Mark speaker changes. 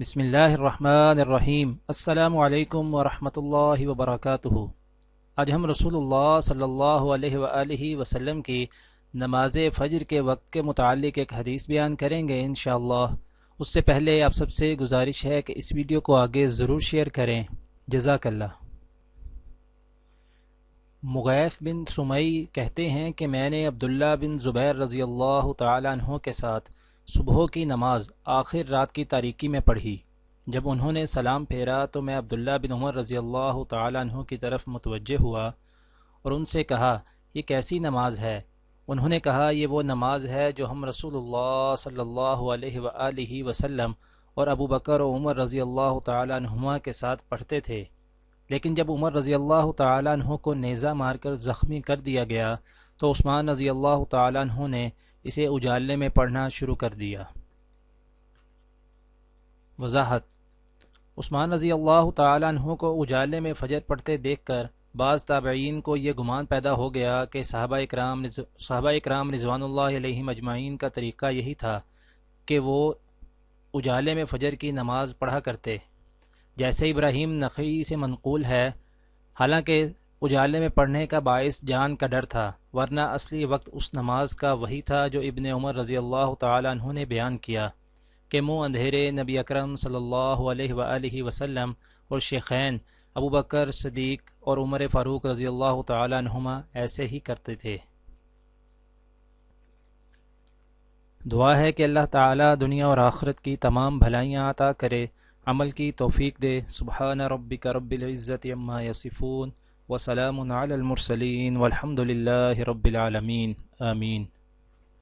Speaker 1: بسم اللہ الرحمن الرحیم۔ السلام علیکم ورحمۃ اللہ وبرکاتہ۔ آج ہم رسول اللہ صلی اللہ علیہ وآلہ وسلم کی نماز فجر کے وقت کے متعلق ایک حدیث بیان کریں گے انشاءاللہ۔ اس سے پہلے آپ سب سے گزارش ہے کہ اس ویڈیو کو آگے ضرور شیئر کریں، جزاک اللہ۔ مغیث بن سمی کہتے ہیں کہ میں نے عبداللہ بن زبیر رضی اللہ تعالیٰ عنہ کے ساتھ صبح کی نماز آخر رات کی تاریکی میں پڑھی۔ جب انہوں نے سلام پھیرا تو میں عبداللہ بن عمر رضی اللہ تعالیٰ عنہ کی طرف متوجہ ہوا اور ان سے کہا، یہ کیسی نماز ہے؟ انہوں نے کہا، یہ وہ نماز ہے جو ہم رسول اللہ صلی اللہ علیہ وآلہ وسلم اور ابو بکر و عمر رضی اللہ تعالیٰ عنہما کے ساتھ پڑھتے تھے، لیکن جب عمر رضی اللہ تعالیٰ عنہ کو نیزہ مار کر زخمی کر دیا گیا تو عثمان رضی اللہ تعالیٰ عنہ نے اسے اجالے میں پڑھنا شروع کر دیا۔ وضاحت: عثمان رضی اللہ تعالیٰ عنہ کو اجالے میں فجر پڑھتے دیکھ کر بعض تابعین کو یہ گمان پیدا ہو گیا کہ صحابہ اکرام رضوان اللہ علیہم اجمعین کا طریقہ یہی تھا کہ وہ اجالے میں فجر کی نماز پڑھا کرتے، جیسے ابراہیم نخعی سے منقول ہے، حالانکہ اجالے میں پڑھنے کا باعث جان کا ڈر تھا، ورنہ اصلی وقت اس نماز کا وہی تھا جو ابن عمر رضی اللہ تعالیٰ عنہ نے بیان کیا کہ منہ اندھیرے نبی اکرم صلی اللہ علیہ وآلہ وسلم اور شیخین ابو بکر صدیق اور عمر فاروق رضی اللہ تعالیٰ عنہما ایسے ہی کرتے تھے۔ دعا ہے کہ اللہ تعالیٰ دنیا اور آخرت کی تمام بھلائیاں عطا کرے، عمل کی توفیق دے۔ سبحان ربک رب العزت عما یصفون وسلام علی المرسلین والحمد للہ رب العالمین، آمین۔